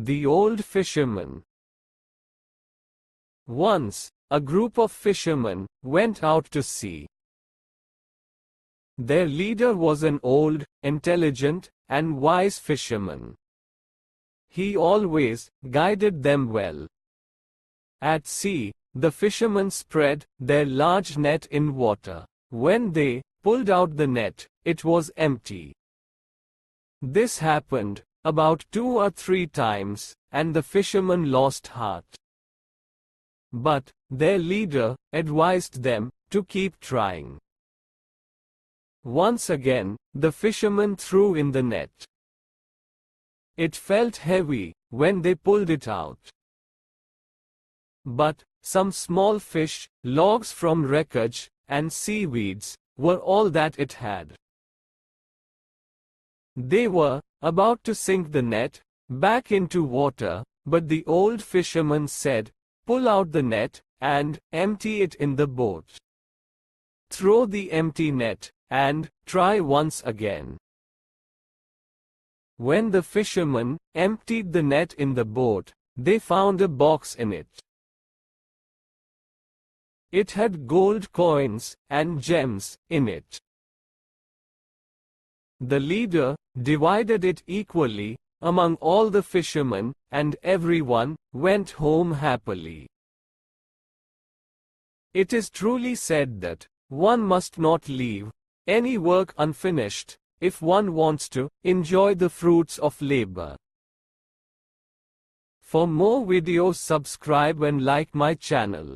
The Old Fisherman. Once, a group of fishermen went out to sea. Their leader was an old, intelligent, and wise fisherman. He always guided them well. At sea, the fishermen spread their large net in water. When they pulled out the net, it was empty. This happened about 2 or 3 times, and the fishermen lost heart. But their leader advised them to keep trying. Once again, the fishermen threw in the net. It felt heavy when they pulled it out. But some small fish, logs from wreckage, and seaweeds were all that it had. They were about to sink the net back into water, but the old fisherman said, "Pull out the net and empty it in the boat. Throw the empty net and try once again." When the fishermen emptied the net in the boat, they found a box in it. It had gold coins and gems in it. The leader divided it equally among all the fishermen, and everyone went home happily. It is truly said that one must not leave any work unfinished if one wants to enjoy the fruits of labor. For more videos, subscribe and like my channel.